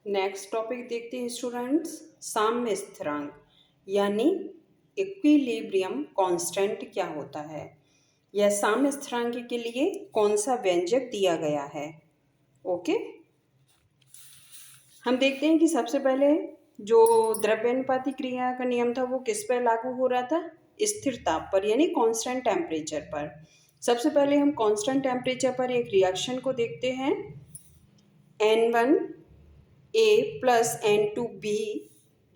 Next topic देखते हैं students, साम्य स्थिरांक यानी इक्विलिब्रियम कांस्टेंट क्या होता है या साम्य स्थिरांक के लिए कौन सा व्यंजक दिया गया है। ओके, हम देखते हैं कि सबसे पहले जो द्रव्यानुपाती क्रिया का नियम था वो किस पर लागू हो रहा था, स्थिर ताप पर यानी कांस्टेंट टेम्परेचर पर। सबसे पहले हम कांस्टेंट टेम्परेचर पर एक रिएक्शन को देखते हैं, N1 A plus N2B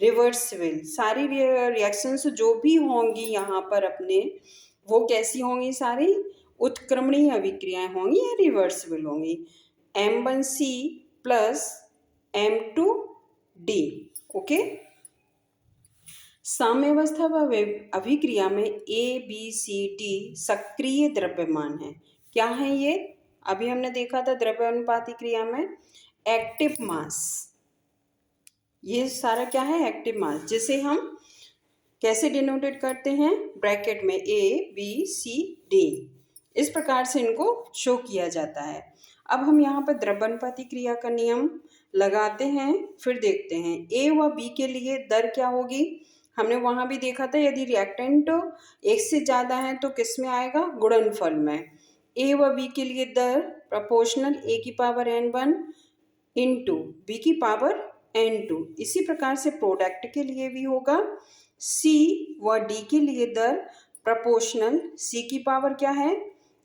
reversible. सारी रिएक्शंस जो भी होंगी यहाँ पर अपने, वो कैसी होंगी, सारी उत्क्रमणीय अभिक्रियाएं होंगी या रिवर्सिबल होंगी। M1C plus M2D। ओके, साम्यावस्था व अभिक्रिया में ABCD सक्रिय द्रव्यमान है। क्या है ये? अभी हमने देखा था द्रव्यानुपाती क्रिया में एक्टिव मास, ये सारा क्या है, एक्टिव मास, जिसे हम कैसे डिनोटेट करते हैं, ब्रैकेट में ABCD, इस प्रकार से इनको शो किया जाता है। अब हम यहाँ पर द्रव्यानुपाती क्रिया का नियम लगाते हैं, फिर देखते हैं A व B के लिए दर क्या होगी। हमने वहाँ भी देखा था यदि रिएक्टेंट एक से ज़्यादा है तो किस में आएगा, गुणनफल में। A व B के लिए दर प्रोपोर्शनल A की पावर N1 इंटू B की पावर N2। इसी प्रकार से प्रोडक्ट के लिए भी होगा, C व D के लिए दर प्रोपोर्शनल C की पावर क्या है,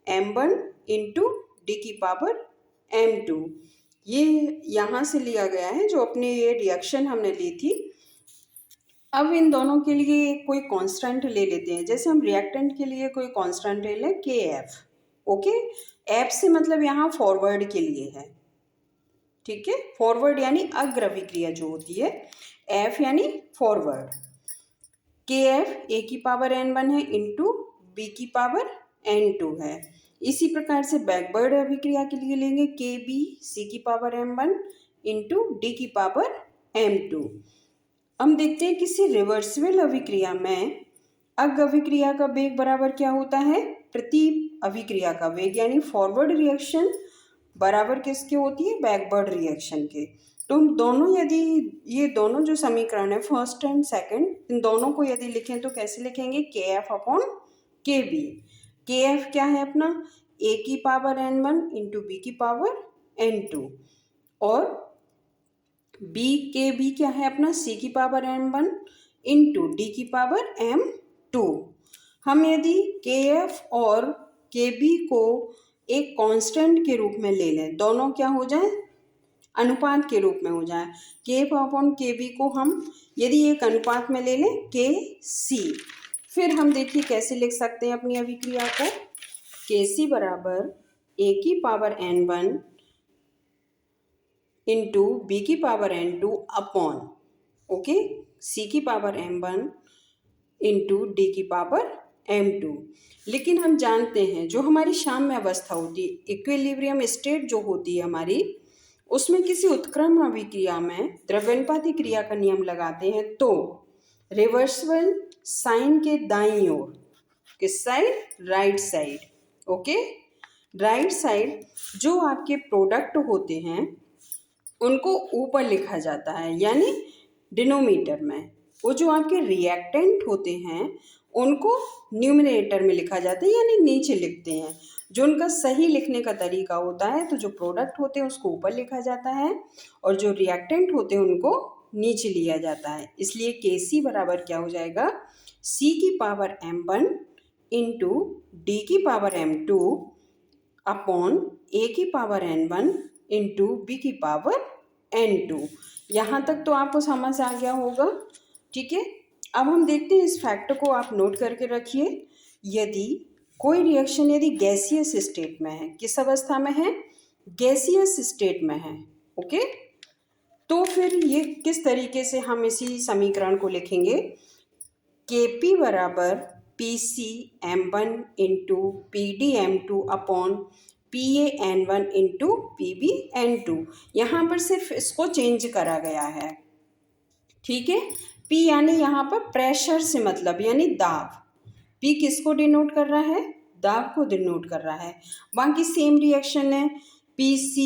M1 इंटू D की पावर M2। ये यहाँ से लिया गया है जो अपने ये रिएक्शन हमने ली थी। अब इन दोनों के लिए कोई कांस्टेंट ले लेते हैं, जैसे हम रिएक्टेंट के लिए कोई कांस्टेंट ले लें KF। ओके, F से मतलब यहाँ फॉरवर्ड के लिए है, ठीक है, फॉरवर्ड यानी अग्र अभिक्रिया जो होती है, F यानी फॉरवर्ड। KF A की पावर N1 है इंटू B की पावर N2 है। इसी प्रकार से बैकवर्ड अभिक्रिया के लिए लेंगे KB C की पावर M1 इंटू D की पावर M2। हम देखते हैं किसी रिवर्सिबल अभिक्रिया में अग्र अभिक्रिया का वेग बराबर क्या होता है, प्रति अभिक्रिया का वेग, यानी फॉरवर्ड रिएक्शन बराबर किसके होती है, बैकवर्ड रिएक्शन के। तो हम दोनों, यदि ये दोनों जो समीकरण है फर्स्ट एंड सेकंड, इन दोनों को यदि लिखें तो कैसे लिखेंगे, KF अपॉन KB। KF क्या है अपना, A की पावर N1 इंटू B की पावर N2, और KB क्या है अपना, C की पावर M1 इंटू D की पावर M2। हम यदि KF और KB को एक कांस्टेंट के रूप में ले लें, दोनों क्या हो जाए, अनुपात के रूप में हो जाए। KF अपॉन KB को हम यदि एक अनुपात में ले लें KC, फिर हम देखिए कैसे लिख सकते हैं अपनी अभिक्रिया को, KC बराबर A की पावर N1 इंटू B की power N2 upon, okay, C की पावर M1 इंटू D की पावर M2। लेकिन हम जानते हैं जो हमारी साम्य अवस्था होती है, इक्विलिब्रियम स्टेट जो होती है हमारी, उसमें किसी उत्क्रमण अभिक्रिया में द्रव्यानुपाती क्रिया का नियम लगाते हैं तो रिवर्सिबल साइन के दाईं ओर, किस side, right side. Okay, right side जो आपके प्रोडक्ट होते हैं उनको ऊपर लिखा जाता है यानी डिनोमिनेटर में, वो जो आपके रिएक्टेंट होते हैं उनको न्यूमरेटर में लिखा जाता है यानी नीचे लिखते हैं। जो उनका सही लिखने का तरीका होता है, तो जो प्रोडक्ट होते हैं उसको ऊपर लिखा जाता है और जो रिएक्टेंट होते हैं उनको नीचे लिया जाता है। इसलिए KC बराबर क्या हो जाएगा, C की पावर M1 इंटू D की पावर M2 अपॉन A की पावर N1 इंटू B की पावर N2। यहाँ तक तो आपको समझ आ गया होगा, ठीक है। अब हम देखते हैं इस फैक्ट को आप नोट करके रखिए, यदि कोई रिएक्शन यदि गैसियस स्टेट में है, किस अवस्था में है, गैसियस स्टेट में है, ओके, तो फिर ये किस तरीके से हम इसी समीकरण को लिखेंगे, KP बराबर PC M1 into PD M2 upon PA N1 into PB N2। यहाँ पर सिर्फ इसको चेंज करा गया है, ठीक है। P यानी यहाँ पर प्रेशर से मतलब यानी दाब, P किसको डिनोट कर रहा है, दाब को डिनोट कर रहा है। बाकी सेम रिएक्शन है, PC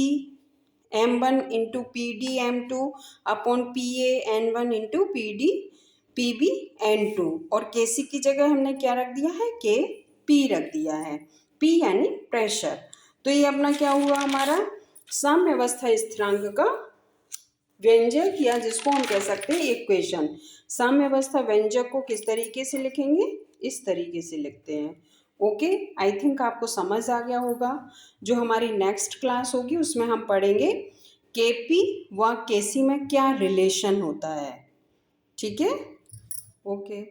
M1 into PD M2 upon PA N1 into PBN2 और Kc की जगह हमने क्या रख दिया है, Kp रख दिया है, P यानी प्रेशर। तो ये अपना क्या हुआ, हमारा साम्यावस्था स्थिरांक का व्यंजक, या जिसको हम कह सकते हैं इक्वेशन। साम्यावस्था व्यंजक को किस तरीके से लिखेंगे, इस तरीके से लिखते हैं। ओके, आई थिंक आपको समझ आ गया होगा। जो हमारी नेक्स्ट क्लास होगी उसमें हम पढ़ेंगे केपी व केसी में क्या रिलेशन होता है। ठीक है, ओके।